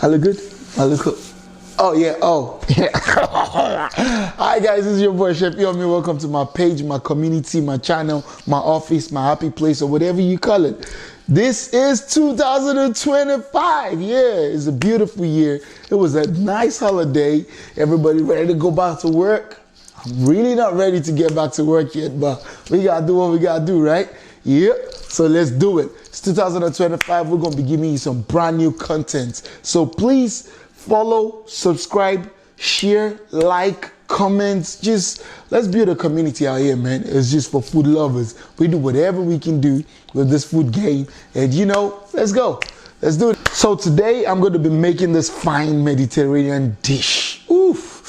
I look good? I look good. Oh yeah, oh yeah. Hi guys, this is your boy Chefyummi. Welcome to my page, my community, my channel, my office, my happy place, or whatever you call it. This is 2025. Yeah, it's a beautiful year. It was a nice holiday. Everybody ready to go back to work? I'm really not ready to get back to work yet, but we gotta do what we gotta do, right? Yep. So let's do it. It's 2025. We're gonna be giving you some brand new content. So please follow, subscribe, share, like, comments. Just let's build a community out here, man. It's just for food lovers. We do whatever we can do with this food game, and you know, let's go. Let's do it. So today I'm going to be making this fine Mediterranean dish. Oof.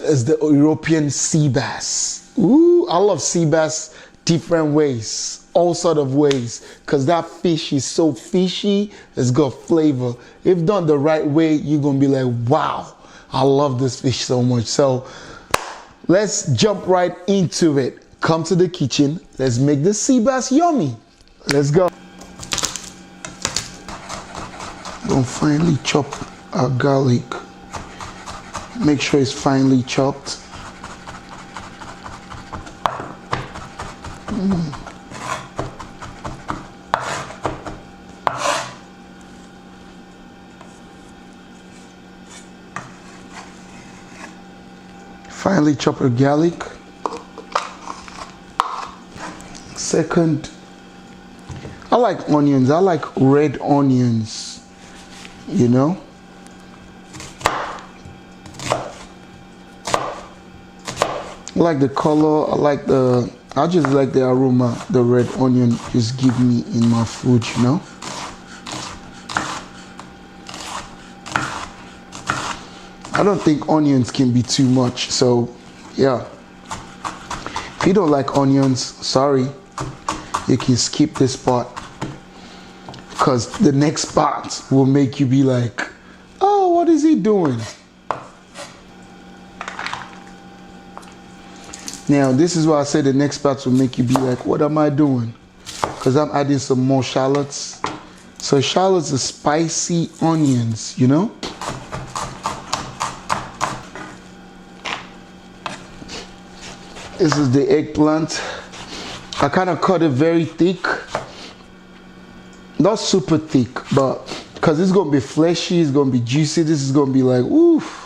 It's the European sea bass. Ooh, I love sea bass different ways, all sort of ways, because that fish is so fishy. It's got flavor. If done the right way, you're gonna be like, wow, I love this fish so much. So let's jump right into it. Come to the kitchen. Let's make the sea bass yummy. Let's go. Gonna finely chop our garlic. Make sure it's finely chopped. Finely chop your garlic. Second, I like onions. I like red onions, you know. I like the color. I just like the aroma the red onion just give me in my food, you know. I don't think onions can be too much, so yeah. If you don't like onions, sorry, you can skip this part, because the next part will make you be like, oh, what is he doing? Now, this is why I said the next part will make you be like, what am I doing? Because I'm adding some more shallots. So shallots are spicy onions, you know? This is the eggplant. I kind of cut it very thick. Not super thick, but because it's going to be fleshy, it's going to be juicy. This is going to be like, oof.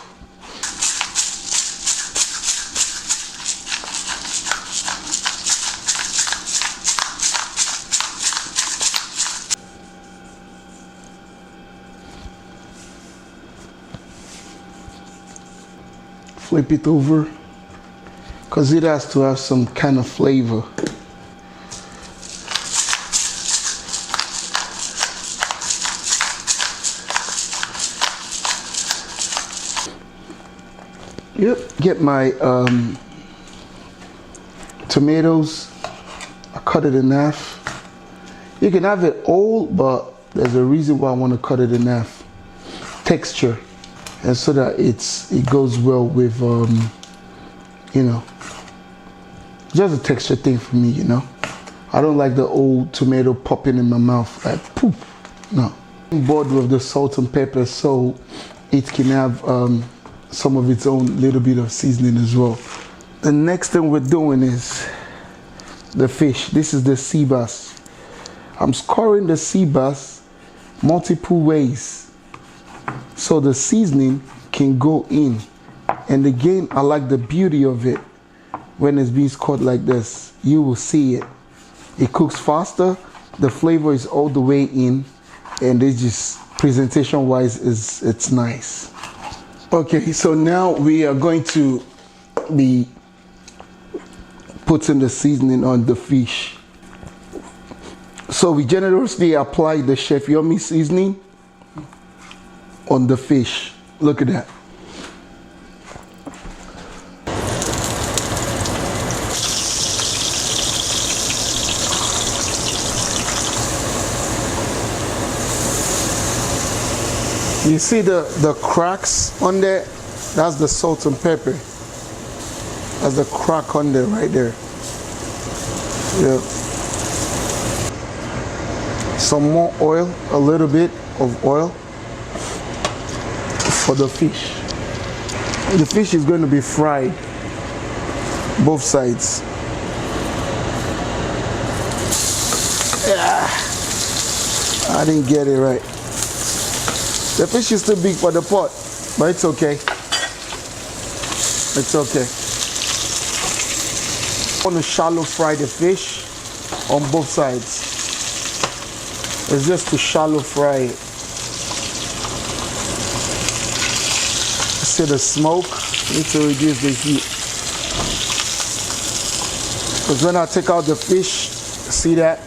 Flip it over, because it has to have some kind of flavor. Yep. Get my tomatoes. I cut it in half. You can have it all, but there's a reason why I want to cut it in half. Texture. And so that it goes well with, you know, just a texture thing for me, you know. I don't like the old tomato popping in my mouth like poof. No. I'm bored with the salt and pepper, so it can have some of its own little bit of seasoning as well. The next thing we're doing is the fish. This is the sea bass. I'm scoring the sea bass multiple ways, so the seasoning can go in. And again, I like the beauty of it when it's being scored like this. You will see it. It cooks faster, the flavor is all the way in, and it's just presentation wise it's nice. Okay, so now we are going to be putting the seasoning on the fish. So we generously apply the Chefyummi seasoning on the fish. Look at that. You see the cracks on there? That's the salt and pepper. That's the crack on there, right there. Yeah. Some more oil, a little bit of oil. for the fish. The fish is going to be fried, both sides. Yeah, I didn't get it right. The fish is too big for the pot, but it's okay. It's okay. I want to shallow fry the fish on both sides. It's just to shallow fry it. See the smoke? Need to reduce the heat. Because when I take out the fish, see that?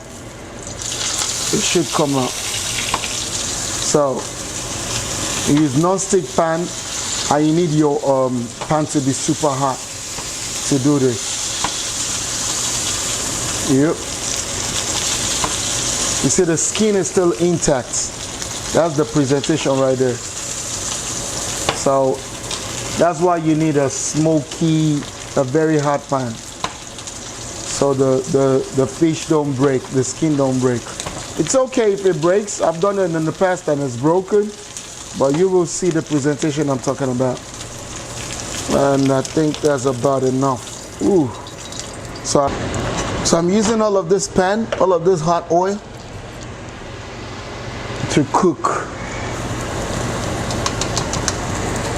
It should come out. So, you use non-stick pan, and you need your pan to be super hot to do this. Yep. You see the skin is still intact. That's the presentation right there. So that's why you need a smoky, a very hot pan. So the fish don't break, the skin don't break. It's okay if it breaks. I've done it in the past and it's broken, but you will see the presentation I'm talking about. And I think that's about enough. Ooh. So I'm using all of this pan, all of this hot oil to cook.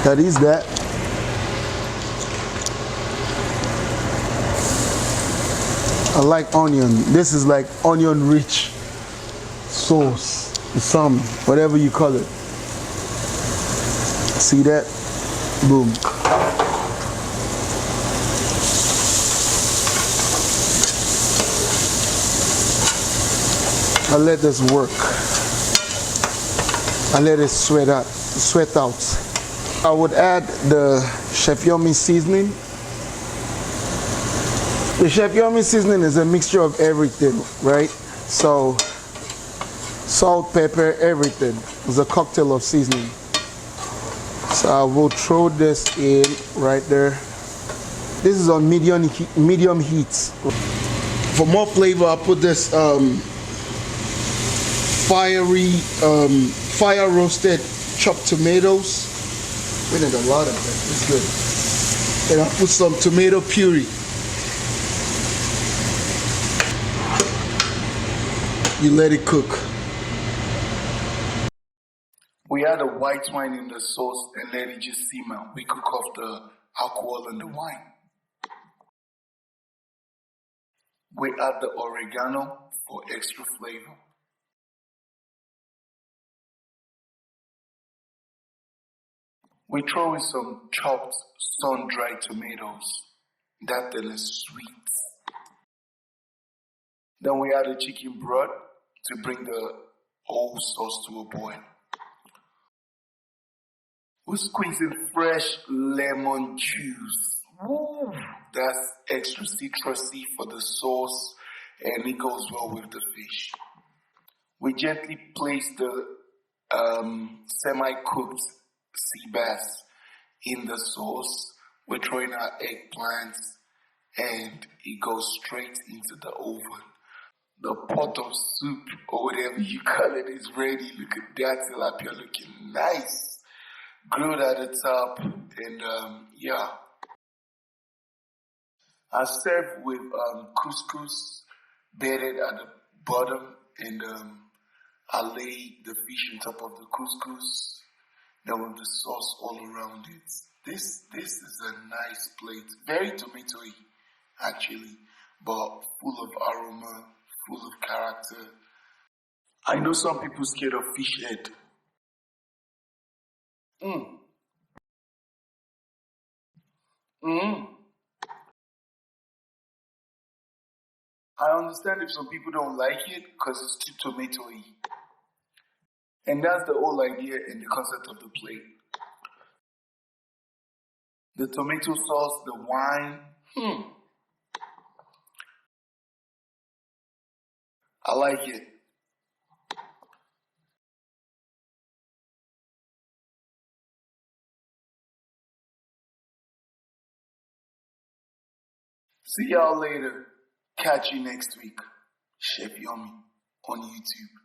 That is that. I like onion. This is like onion rich sauce, some, whatever you call it. See that? Boom. I let this work. I let it sweat out. I would add the Chefyummi seasoning. The Chefyummi seasoning is a mixture of everything, right? So, salt, pepper, everything. It's a cocktail of seasoning. So I will throw this in right there. This is on medium heat. For more flavor, I'll put this fire roasted chopped tomatoes. We need a lot of that. It's good. And I'll put some tomato puree. You let it cook. We add the white wine in the sauce and let it just simmer. We cook off the alcohol in the wine. We add the oregano for extra flavor. We throw in some chopped sun-dried tomatoes. That then is sweet. Then we add the chicken broth to bring the whole sauce to a boil. We squeeze in fresh lemon juice. Woo! That's extra citrusy for the sauce and it goes well with the fish. We gently place the semi-cooked seabass in the sauce. We're throwing our eggplants and it goes straight into the oven. The pot of soup or whatever you call it is ready. Look at that tilapia looking nice. Grilled at the top and yeah. I serve with couscous bedded at the bottom and I lay the fish on top of the couscous. Then with the sauce all around it. This is a nice plate. Very tomatoey, actually, but full of aroma, full of character. I know some people scared of fish head. I understand if some people don't like it because it's too tomatoey. And that's the whole idea and the concept of the plate. The tomato sauce, the wine. I like it. See y'all later. Catch you next week. Chefyummi on YouTube.